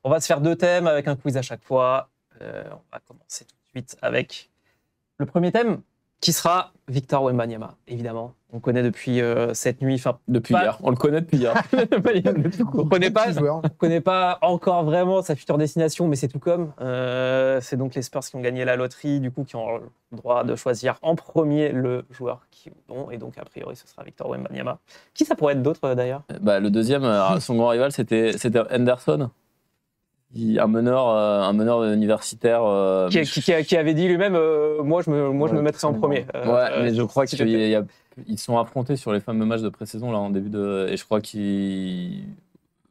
On va se faire 2 thèmes avec un quiz à chaque fois. On va commencer tout de suite avec le premier thème qui sera Victor Wembanyama, évidemment. On connaît depuis cette nuit. Depuis hier. On le connaît depuis hier. On ne connaît pas encore vraiment sa future destination, mais c'est tout comme. C'est donc les Spurs qui ont gagné la loterie, du coup, qui ont le droit de choisir en premier le joueur qui ont. Et donc, a priori, ce sera Victor Wembanyama. Qui ça pourrait être d'autre, d'ailleurs? Le deuxième, son grand rival, c'était Henderson. Un meneur universitaire qui avait dit lui-même moi je me mettrais en premier. Mais je crois qu'ils sont affrontés sur les fameux matchs de pré-saison là en début de et je crois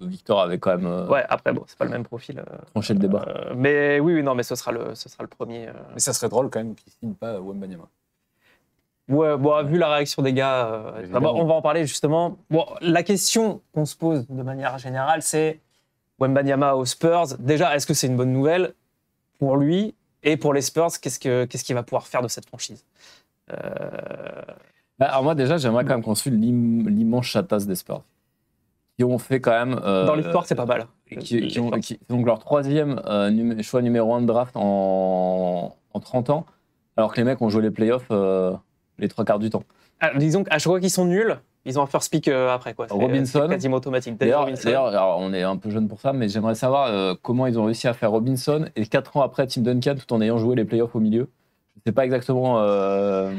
Victor avait quand même après bon c'est pas le même profil tranché le débat. Mais oui non mais ce sera le premier. Mais ça serait drôle quand même qu'il signe pas Wembanyama. Ouais, bon, vu la réaction des gars, on va en parler justement. Bon, la question qu'on se pose de manière générale, c'est Wembanyama aux Spurs. Déjà, est-ce que c'est une bonne nouvelle pour lui et pour les Spurs? Qu'est-ce qu'il va pouvoir faire de cette franchise? Alors moi, déjà, j'aimerais quand même qu'on suive l'immense chatasse des Spurs. Qui ont fait quand même... dans l'histoire, c'est pas mal. Donc leur 3e choix numéro 1 de draft en 30 ans, alors que les mecs ont joué les playoffs les 3/4 du temps. Alors, disons qu'à chaque fois qu'ils sont nuls, ils ont un first pick après. Robinson. C'est quasiment automatique. D'ailleurs, alors, on est un peu jeune pour ça, mais j'aimerais savoir comment ils ont réussi à faire Robinson et 4 ans après Tim Duncan tout en ayant joué les playoffs au milieu. Je sais pas exactement.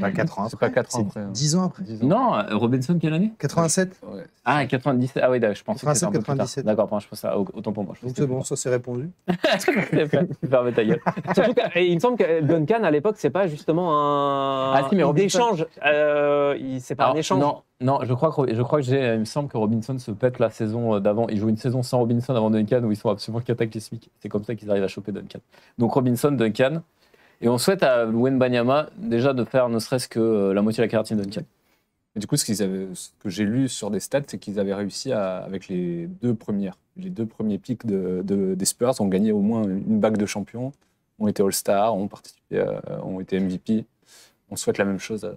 Pas 4 ans. C'est pas 4 ans après. 10 ans après. 10 ans. Non, Robinson, quelle année? 87. Ouais. Ah, 97. Ah oui, je pensais que c'était un peu plus tard. 97. D'accord, je pense ça. Autant pour moi. Donc c'est bon, ça c'est répondu. Fermez ta gueule. Surtout il me semble que Duncan, à l'époque, c'est pas justement un échange. C'est pas un échange. Non, je crois que il me semble que Robinson se pète la saison d'avant. Il joue une saison sans Robinson avant Duncan où ils sont absolument cataclysmiques. C'est comme ça qu'ils arrivent à choper Duncan. Donc Robinson, Duncan. Et on souhaite à Wembanyama déjà de faire ne serait-ce que la moitié de la carrière de Duncan. Et du coup, ce que j'ai lu sur des stats, c'est qu'ils avaient réussi avec les deux premiers pics des Spurs, ont gagné au moins une bague de champion, ont été All-Star, ont participé, ont été MVP. On souhaite la même chose à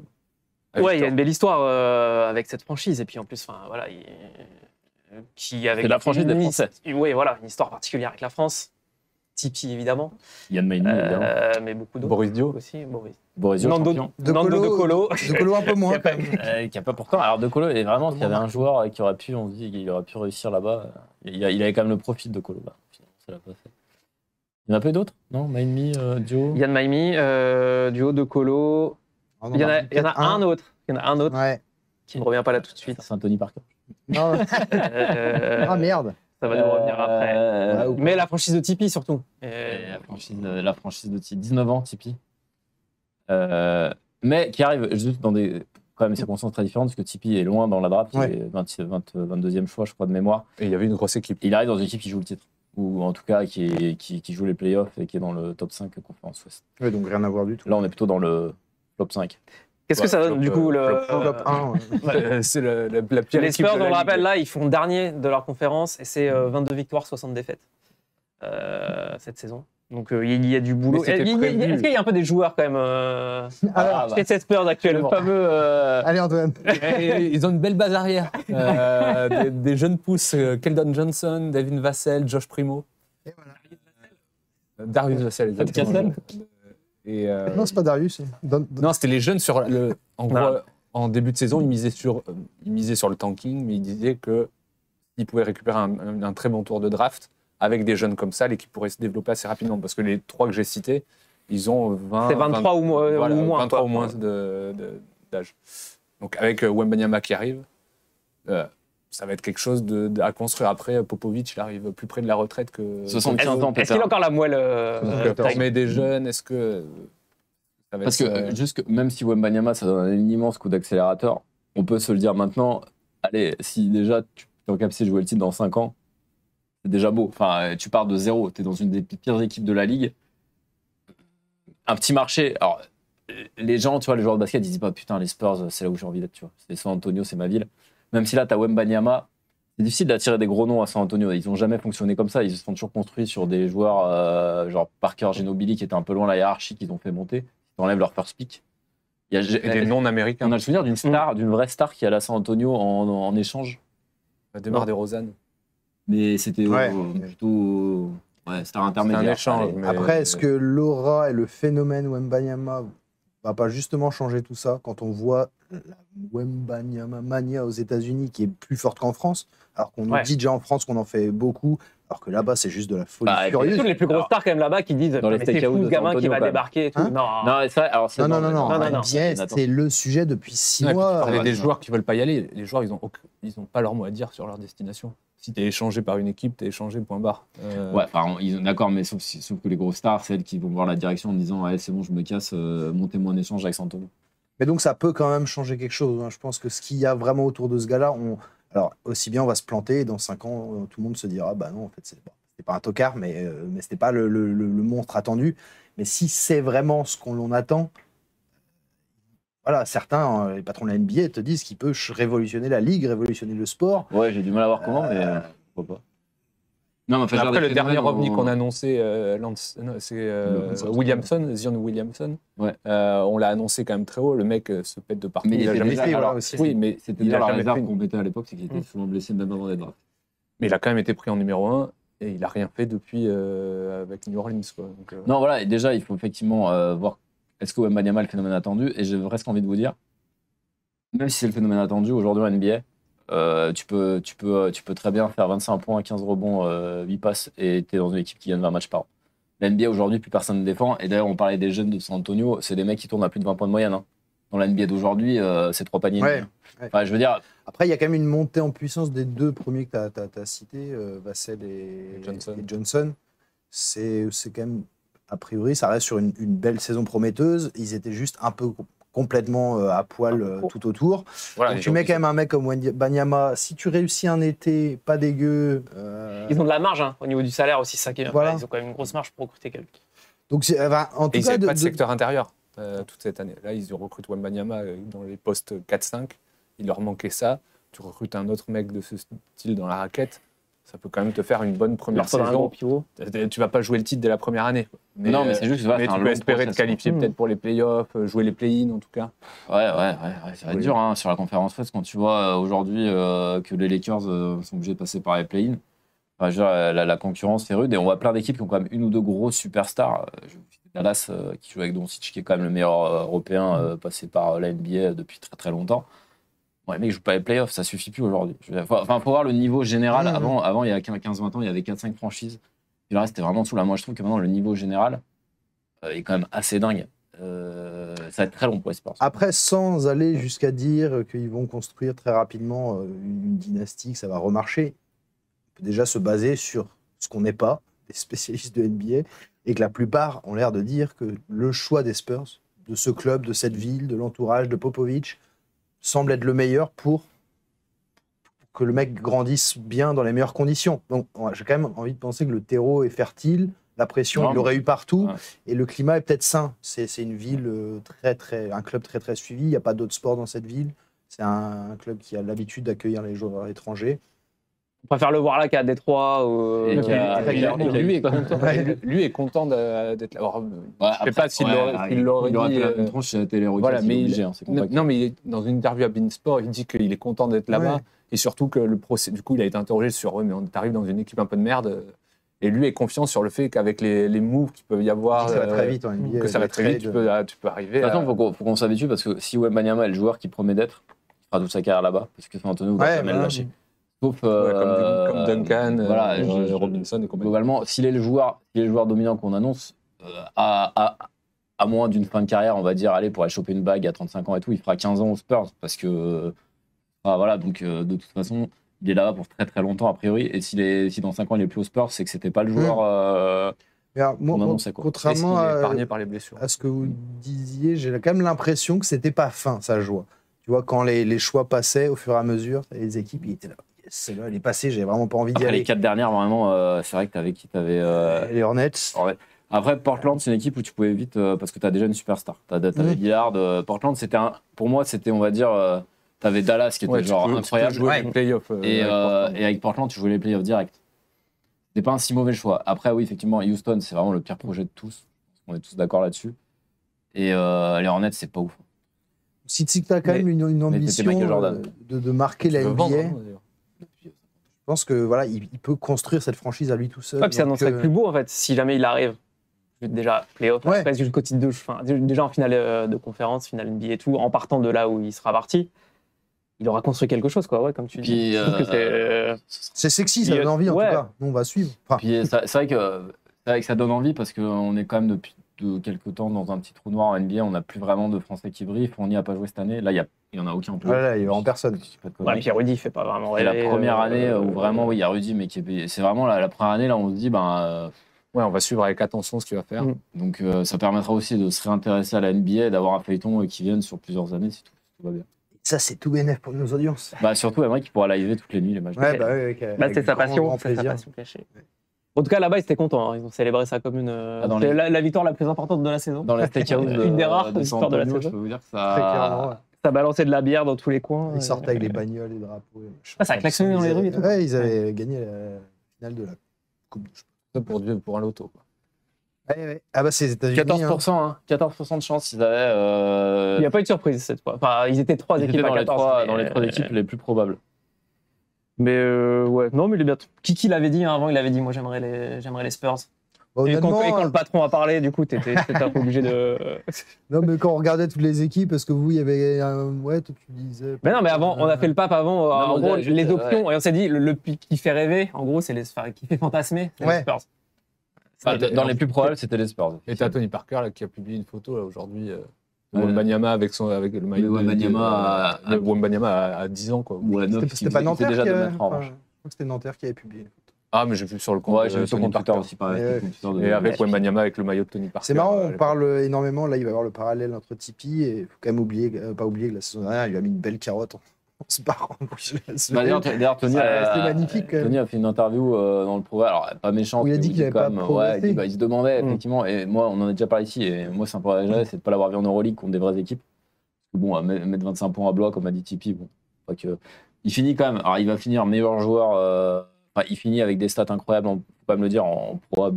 Ouais, il y a une belle histoire avec cette franchise. Et puis en plus, voilà, c'est la franchise des Français. Oui, voilà, une histoire particulière avec la France. Tipeee, évidemment. Yann Maini, évidemment. Mais beaucoup d'autres. Boris Dio aussi. Boris Dio, champion. De Colo. De Colo un peu moins, quand même. Qui a pas pourtant. Alors, De Colo, et vraiment, s'il y avait un joueur qui aurait pu, on se dit qu'il aurait pu réussir là-bas. Il avait quand même le profil de Colo. Ça l'a pas fait. Il y en a peu d'autres? Non, Maimi, Dio. Yann Maimi, Dio, De Colo. Il y en a un autre. Ouais. Qui ne me revient pas là tout de suite. C'est Anthony Parker. Non. Ah merde. Ça va nous revenir après. Mais la franchise de Tipeee surtout. La franchise de Tipeee. 19 ans, Tipeee. Mais qui arrive juste dans des circonstances très différentes, parce que Tipeee est loin dans la draft. Ouais. Il est 22e choix, je crois, de mémoire. Et il y avait une grosse équipe. Il arrive dans une équipe qui joue le titre. Ou en tout cas qui joue les playoffs et qui est dans le top 5 conférence Ouest. Ouais, donc rien à voir du tout. Là, on est plutôt dans le top 5. Qu'est-ce que ça donne du coup Top 1. C'est la pire Les équipe. Spurs, on le rappelle, là, ils font dernier de leur conférence et c'est 22 victoires, 60 défaites cette saison. Donc il y a du boulot. Est-ce qu'il y a un peu des joueurs quand même chez ces Spurs actuellement? Le fameux. Allez, Antoine. Ils ont une belle base arrière. Des jeunes pousses, Keldon Johnson, Devin Vassell, Josh Primo. Et voilà. Darius Vassell. Cassel. Non, c'est pas Darius. Non, c'était les jeunes sur en gros, en début de saison, ils misaient sur le tanking, mais ils disaient que s'ils pouvaient récupérer un très bon tour de draft avec des jeunes comme ça, l'équipe pourrait se développer assez rapidement. Parce que les 3 que j'ai cités, ils ont 20. C'est 23 ou moins. 23 ou moins d'âge. Donc avec Wembanyama qui arrive, ça va être quelque chose à construire. Après, Popovic, il arrive plus près de la retraite que... 75 ans, peut-être. Est-ce qu'il a encore la moelle mais des jeunes, est-ce que... Ça va Parce que même si Wembanyama, ça donne un immense coup d'accélérateur, on peut se le dire maintenant, allez, si déjà tu es en capacité de jouer le titre dans 5 ans, c'est déjà beau. Enfin, tu pars de zéro, tu es dans une des pires équipes de la Ligue. Un petit marché... Alors, les gens, tu vois, les joueurs de basket, ils disent pas, putain, les Spurs, c'est là où j'ai envie d'être, tu vois. C'est San Antonio, c'est ma ville. Même si là, tu as Wembanyama, c'est difficile d'attirer des gros noms à San Antonio. Ils n'ont jamais fonctionné comme ça. Ils se sont toujours construits sur des joueurs genre Parker Ginobili qui étaient un peu loin de la hiérarchie qu'ils ont fait monter. Ils enlèvent leur first pick. Et des non-américains. On a le souvenir d'une vraie star qui est allée à San Antonio en échange. DeMar DeRozan. Mais c'était plutôt Ouais, c'était un C'est intermédiaire. un échange. Allez. Mais... Après, est-ce que l'aura et le phénomène Wembanyama va pas justement changer tout ça quand on voit la Wembanyama mania aux États-Unis qui est plus forte qu'en France, alors qu'on nous dit déjà en France qu'on en fait beaucoup, alors que là-bas c'est juste de la folie Bah, furieuse. Toutes les plus grosses stars quand même là-bas qui disent Dans les mais c'est steakhouse fou de ce gamin San qui va Antonio, quand même. débarquer et tout. Hein Non. Non, ça, alors c'est Non, non. NBA, c'est le sujet depuis 6 Non, et puis tu mois. parlais des ouais, joueurs qui veulent pas y aller. Les joueurs, ils ont pas leur mot à dire sur leur destination. Si t'es échangé par une équipe, t'es échangé, point barre. Ouais, enfin, d'accord, mais sauf que les grosses stars, c'est elles qui vont voir la direction en disant ouais, c'est bon, je me casse, montez-moi un échange avec San Antonio. Mais donc ça peut quand même changer quelque chose. Hein. Je pense que ce qu'il y a vraiment autour de ce gars-là, alors aussi bien on va se planter et dans 5 ans, tout le monde se dira bah non, en fait, c'était pas un tocard, mais c'était pas le monstre attendu. Mais si c'est vraiment ce qu'on l'on attend, voilà, certains, les patrons de la NBA te disent qu'il peut révolutionner la ligue, révolutionner le sport. Ouais, j'ai du mal à voir comment, mais pourquoi pas. Non, mais enfin, Après, le dernier ovni qu'on a a. annoncé, c'est Williamson, Zion Williamson. Ouais. On l'a annoncé quand même très haut. Le mec se pète de partout. Mais il a était jamais blessé, fait. voilà, Alors, aussi. oui, mais C'était il déjà a la jamais réserve fait une- qu'on mettait à l'époque, c'est qu'il était souvent blessé même avant d'être drafté. Mais il a quand même été pris en numéro 1 et il a rien fait depuis avec New Orleans. Quoi. Donc, Non, voilà, et déjà, il faut effectivement voir est-ce que Wembanyama est le phénomène attendu. Et j'ai presque envie de vous dire, même si c'est le phénomène attendu, aujourd'hui en NBA, tu peux très bien faire 25 points, 15 rebonds, 8 passes et tu es dans une équipe qui gagne 20 matchs par an. La NBA aujourd'hui, plus personne ne défend. Et d'ailleurs, on parlait des jeunes de San Antonio, c'est des mecs qui tournent à plus de 20 points de moyenne. Hein. Dans la NBA d'aujourd'hui, c'est 3 paniers. Ouais. Enfin, je veux dire, Après, il y a quand même une montée en puissance des deux premiers que tu as cités, Vassell et Johnson. C'est quand même, a priori, ça reste sur une belle saison prometteuse. Ils étaient juste un peu complètement à poil tout autour. voilà, Donc, les tu mets gens- quand même un mec comme Wembanyama, si tu réussis un été pas dégueu. Ils ont de la marge hein, au niveau du salaire aussi, ça qui est Voilà. Ils ont quand même une grosse marge pour recruter quelqu'un. Donc, en Et tout ils cas, n'avaient pas de secteur intérieur toute cette année. Là, ils recrutent Wembanyama dans les postes 4-5. Il leur manquait ça. Tu recrutes un autre mec de ce style dans la raquette. Ça peut quand même te faire une bonne Il première leur faudra un gros saison. pivot. Tu vas pas jouer le titre dès la première année. non, mais c'est juste mais c'est un tu peux long espérer te process, qualifier quoi. peut-être pour les playoffs, jouer les play-in en tout cas. Ouais, ça va être dur hein, sur la conférence Ouest quand tu vois aujourd'hui que les Lakers sont obligés de passer par les play-in. Enfin, je veux dire, la concurrence est rude et on voit plein d'équipes qui ont quand même une ou deux grosses superstars. Dallas qui joue avec Doncic, qui est quand même le meilleur européen passé par la NBA depuis très très longtemps. Ouais, mais ils jouent pas les playoffs, ça suffit plus aujourd'hui. Enfin, faut voir le niveau général. Avant, il y a 15-20 ans, il y avait 4-5 franchises. Et le reste, c'était vraiment sous la. Moi, je trouve que maintenant, le niveau général est quand même assez dingue. Ça va être très long pour les Spurs. Après, sans aller jusqu'à dire qu'ils vont construire très rapidement une dynastie, que ça va remarcher, on peut déjà se baser sur ce qu'on n'est pas, des spécialistes de NBA, et que la plupart ont l'air de dire que le choix des Spurs, de ce club, de cette ville, de l'entourage, de Popovic, semble être le meilleur pour que le mec grandisse bien dans les meilleures conditions. Donc, j'ai quand même envie de penser que le terreau est fertile, la pression, Non, il l'aurait eu partout, ouais. et le climat est peut-être sain. C'est une ville un club très très suivi, il n'y a pas d'autres sports dans cette ville. C'est un club qui a l'habitude d'accueillir les joueurs étrangers. On préfère le voir là qu'à Détroit. Et qui a- très Et clairement. lui est content, Ouais. lui est content d'être là. Alors, Ouais, je sais pas s'il l'aurait il aurait dit. fait la même tronche chez la télé Voilà, mais obligé. Hein, c'est non, mais dans une interview à Beansport, il dit qu'il est content d'être là-bas Ouais. et surtout que le procès. Du coup, il a été interrogé sur ouais, mais on t'arrive dans une équipe un peu de merde. Et lui est confiant sur le fait qu'avec les moves qu'il peut y avoir, Ça va très vite en NBA, que ça va les très vite, tu trades. peux arriver. De toute à- façon, faut qu'on s'habitue parce que si Wembanyama est le joueur qui promet d'être, il fera toute sa carrière là-bas parce que San Antonio va Ouais, jamais le voilà. lâcher. Sauf ouais, comme Duncan, voilà, Robinson et compagnie. globalement, s'il est le joueur dominant qu'on annonce, à moins d'une fin de carrière, on va dire, allez, pour aller choper une bague à 35 ans et tout, il fera 15 ans aux Spurs parce que voilà, donc de toute façon, il est là pour très très longtemps a priori. Et si dans 5 ans il est plus aux Spurs, c'est que c'était pas le joueur. Mais alors, moi, On annonçait, quoi. Et contrairement s'il est épargné par les blessures. à ce que vous disiez, j'ai quand même l'impression que c'était pas fin sa joie. Tu vois, quand les choix passaient au fur et à mesure, les équipes, ils étaient là. Yes, c'est là, elle est passée, j'ai vraiment pas envie d'y Après les aller. 4 dernières, vraiment, c'est vrai que t'avais qui t'avais. Les Hornets. Après, Portland, c'est une équipe où tu pouvais vite, parce que tu as déjà une superstar. T'avais Lillard. Portland, pour moi, c'était, on va dire, tu avais Dallas qui était Ouais, genre tu peux incroyable. jouer Ouais. les playoffs. Et avec avec Portland, tu jouais les playoffs direct. C'était pas un si mauvais choix. Après, oui, effectivement, Houston, c'est vraiment le pire projet de tous. On est tous d'accord là-dessus. Et les Hornets, c'est pas ouf. Si tu as quand même une c'était ambition Michael Jordan. de marquer Tu la veux NBA, vendre, hein, d'ailleurs. pense que voilà, il peut construire cette franchise à lui tout seul. Ouais, puis ça donc, serait plus beau en fait, si jamais il arrive. Déjà, playoff, Ouais. après jusqu'au titre déjà en finale de conférence, finale NBA et tout, en partant de là où il sera parti, il aura construit quelque chose, quoi, ouais, comme tu dis. Puis, Je trouve que c'est sexy, ça donne envie en Ouais. tout cas. Nous, on va suivre. Enfin, Puis c'est vrai que ça donne envie parce qu'on est quand même depuis quelques temps dans un petit trou noir en NBA. On n'a plus vraiment de Français qui brillent. Fournier n'a pas joué cette année. Là, il n'y en a aucun en plus. voilà, il y a en personne. Ouais, puis Rudy, il fait pas vraiment C'est rêver. la première année où vraiment, oui, il y a Rudy, mais c'est vraiment la première année, là, on se dit, Ouais, on va suivre avec attention ce qu'il va faire. donc ça permettra aussi de se réintéresser à la NBA et d'avoir un feuilleton qui vienne sur plusieurs années si tout va bien. Ça, c'est tout bénef pour nos audiences. Surtout, Emery qui pourra liver toutes les nuits les matchs. Ouais, bah, ouais, Bah, c'est sa passion, grand c'est sa plaisir. passion cachée. En tout cas, là-bas, ils étaient contents. Ils ont célébré ça comme dans c'est les- la victoire la plus importante de la saison. Dans les steakhouse Une des rares de San victoires de la Antonio, je saison. peux vous dire que Très clairement, ouais. Ça balançait de la bière dans tous les coins. Ils sortent avec les bagnoles, les drapeaux. Ah, ça a klaxonné dans les rues et tout. Ouais, ils avaient gagné la finale de la Coupe du Ça pour un loto. Quoi. Ouais. Ah bah c'est les États-Unis. 14%, hein. 14% de chance, ils avaient. Il n'y a pas eu de surprise cette fois. Enfin, ils étaient 3 ils équipes étaient à dans les 14. dans les trois équipes les plus probables. Mais ouais, non, mais il est bien. Kiki l'avait dit avant, il avait dit moi j'aimerais les Spurs. Bah, Et quand honnêtement, le patron a parlé, du coup, t'étais un peu obligé de. non, mais quand on regardait toutes les équipes, parce que vous, il y avait ouais, toi, tu disais. Mais non, mais avant, on a fait le pape avant. En on gros, a juste, les options, et on s'est dit le pic qui fait rêver, en gros, c'est qui fait fantasmer, c'est les Ouais. Spurs. Dans les plus probables, c'était les Spurs. Et t'as Tony Parker là, qui a publié une photo là, aujourd'hui de Ouais. Wembanyama avec le maillot. Wembanyama de Wembanyama à 10 ans. Quoi. Ou à 9, C'était pas Nanterre déjà qui de avait. mettre en Enfin, revanche. je crois que c'était Nanterre qui avait publié. Ah, mais j'ai vu sur le compte. Ouais, j'ai vu sur Tony mon Twitter Parker aussi, pareil. Ouais. sur le Twitter de- Et avec Wembanyama avec le maillot de Tony Parker. C'est marrant, à on l'époque. parle énormément. Là, il va y avoir le parallèle entre Tipeee et il faut quand même pas oublier que la saison dernière, il lui a mis une belle carotte en se barrant. D'ailleurs, Tony, C'était magnifique, quand même. Tony a fait une interview dans le progrès, alors pas méchante, Où il a mais dit qu'il avait pas quand même, progressé. il se demandait effectivement, et moi on en a déjà parlé ici, et moi c'est un peu regret, c'est de ne pas l'avoir vu en Euroleague contre des vraies équipes. Parce que bon, mettre 25 points à bloc, comme a dit Tipeee, bon, pas que. Il finit quand même, alors il va finir meilleur joueur, il finit avec des stats incroyables, on peut pas me le dire, en pro,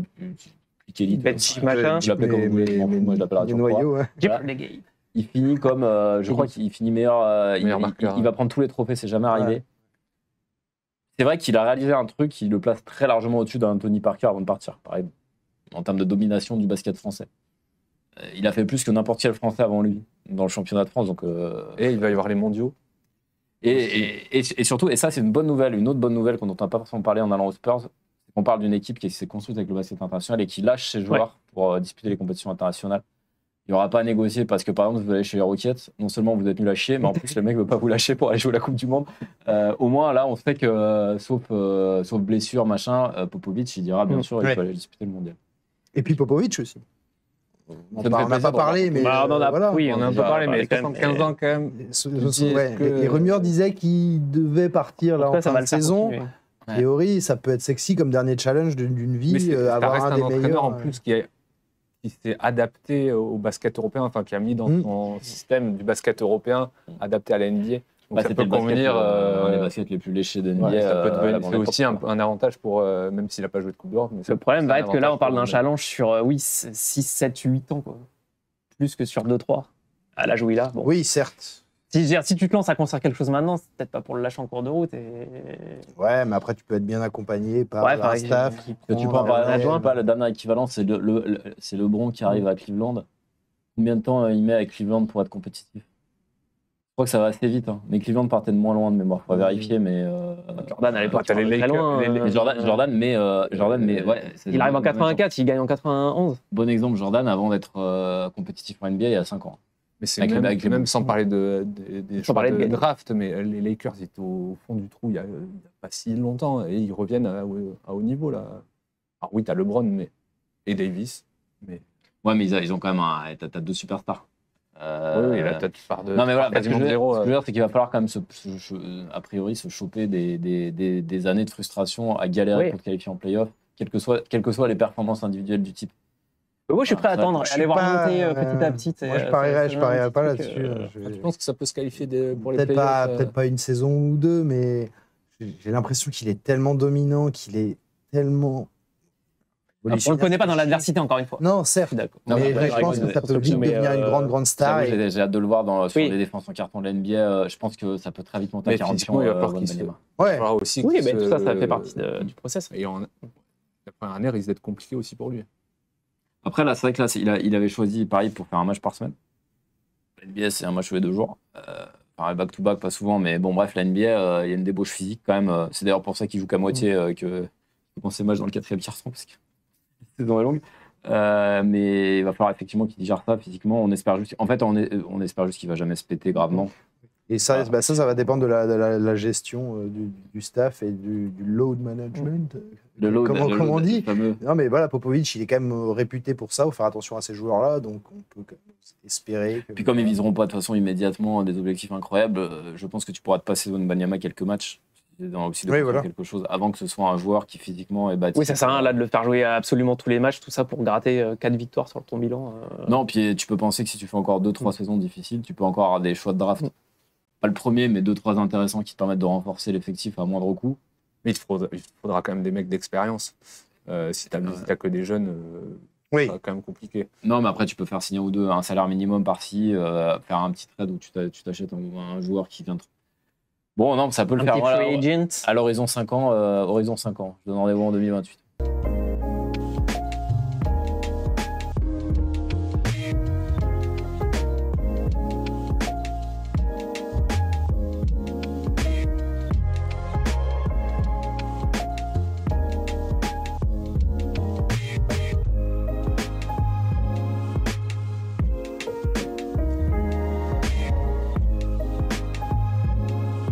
élite. Bench, machin. Je l'appelais comme vous voulez, moi je l'appelle Les noyaux, ouais. Voilà. Il finit comme, je crois qu'il finit meilleur, Meilleur marqueur, il va prendre tous les trophées, c'est jamais arrivé. Ouais. C'est vrai qu'il a réalisé un truc qui le place très largement au-dessus d'un Tony Parker avant de partir, pareil, en termes de domination du basket français. Il a fait plus que n'importe quel Français avant lui dans le championnat de France. Donc, Et il va y avoir les mondiaux. et surtout, et ça c'est une bonne nouvelle, une autre bonne nouvelle qu'on n'entend pas forcément parler en allant aux Spurs, c'est qu'on parle d'une équipe qui s'est construite avec le basket international et qui lâche ses joueurs pour disputer les compétitions internationales. Il n'y aura pas à négocier parce que par exemple, vous allez chez les Rockets, non seulement vous êtes nul à chier, mais en plus le mec ne veut pas vous lâcher pour aller jouer la Coupe du Monde. Au moins là, on sait que sauf blessure, machin, Popovic, il dira bien sûr, il peut aller disputer le mondial. Et puis Popovic aussi. On Ça me fait n'a plaisir pas d'en parlé, mais Bah, on en a, voilà. oui, On en a un peu parlé, mais quand même. 75 ans quand même. Ouais, les rumeurs disaient qu'il devait partir là en Après, ça fin va de le faire saison. continuer. A priori, ça peut être sexy comme dernier challenge d'une vie, Mais ça avoir reste un un des entraîneur meilleurs. en plus qui s'est adapté au basket européen, enfin qui a mis dans son système du basket européen adapté à la NBA. Donc ça C'était peut le basket, convenir. un des baskets les plus léchés de NBA. Ouais, ça peut devenir- avant c'est l'époque. aussi un avantage pour, même s'il n'a pas joué de Coupe d'Europe. mais Le problème c'est va un être que là, avantage on parle pour d'un lui. challenge sur 6, 7, 8 ans. Quoi. Plus que sur 2-3. À l'âge où il a. Bon. Oui, certes. Si tu te lances à construire quelque chose maintenant, c'est peut-être pas pour le lâcher en cours de route. Ouais, mais après, tu peux être bien accompagné par Ouais, un pareil, staff qui Que tu prend prends par la exemple, relève. pas le dernier équivalent, c'est c'est LeBron qui arrive à Cleveland. Combien de temps il met avec Cleveland pour être compétitif? Je crois que ça va assez vite, hein. Mais Cleveland partait de moins loin de mémoire. Faut vérifier, mais Jordan à l'époque, T'as les il était très Lakers, loin, les- mais Jordan, mais ouais. c'est il arrive en bon 84, il gagne en 91. Bon exemple, Jordan avant d'être compétitif en NBA il y a 5 ans. Mais c'est Avec les même Bulls. sans parler des Sans choix parler de de gagner. draft, mais les Lakers étaient au fond du trou il y a pas si longtemps et ils reviennent à haut niveau là. Alors oui, t'as LeBron et Davis, mais Ouais, mais ils ont quand même t'as deux superstars. oui, là tu pars de Non mais voilà, tu pars ce que je quasiment veux de dire, zéro. ce que je veux dire, c'est qu'il va falloir quand même a priori se choper des années de frustration à galérer Oui. pour te qualifier en playoff, quelles que soient les performances individuelles du type. Moi, je suis prêt à ça, attendre, je aller suis voir pas, monter petit à petit. Moi, je parierais pas là-dessus. Tu penses que ça peut se qualifier pour les Peut-être playoffs peut-être pas une saison ou deux, mais j'ai l'impression qu'il est tellement dominant, qu'il est tellement. On le connaît pas dans l'adversité, encore une fois. Non, certes. D'accord. Non, Mais mais je pense que ça peut vite devenir une grande star. J'avoue, j'ai hâte de le voir sur Oui. les défenses en carton de la NBA. Je pense que ça peut très vite monter à Mais 40 physiquement, il va falloir qu'il se- Wembanyama. Ouais. Il faudra aussi Oui, qu'il mais se- tout ça, ça fait partie du process. Et la première année risque d'être compliqué aussi pour lui. Après, là, c'est vrai que là, il avait choisi Paris pour faire un match par semaine. La NBA, c'est un match tous les 2 jours. Enfin, back-to-back, pas souvent, mais bon, bref, la NBA, il y a une débauche physique quand même. C'est d'ailleurs pour ça qu'il joue qu'à moitié, que qu'on ses matchs dans le 4e tiers-temps, parce que la saison est longue. Mais il va falloir effectivement qu'il digère ça physiquement. On espère juste, en fait, on espère juste qu'il va jamais se péter gravement. Et ça, ça va dépendre de la gestion du staff et du load management. Comment on dit fameux. Non, mais voilà, Popovic, il est quand même réputé pour ça, faut faire attention à ces joueurs-là, donc on peut quand même espérer que... Puis comme ils viseront pas de toute façon immédiatement des objectifs incroyables, je pense que tu pourras te passer Wembanyama quelques matchs. Dans aussi de voilà. quelque chose avant que ce soit un joueur qui physiquement est bâti. Oui, ça sert à rien là de le faire jouer à absolument tous les matchs, tout ça pour gratter 4 victoires sur ton bilan. Non, puis tu peux penser que si tu fais encore 2-3 saisons difficiles, tu peux encore avoir des choix de draft. Pas le premier, mais 2-3 intéressants qui te permettent de renforcer l'effectif à moindre coût. Mais il faudra quand même des mecs d'expérience. Si t'as que des jeunes, Oui. ça va quand même compliqué. Non, mais après, tu peux faire signer ou deux un salaire minimum par-ci, faire un petit trade où tu t'achètes un joueur qui vient. Bon, non, ça peut le Un faire. petit Voilà, free agent. à l'horizon 5 ans, Je donne rendez-vous en 2028.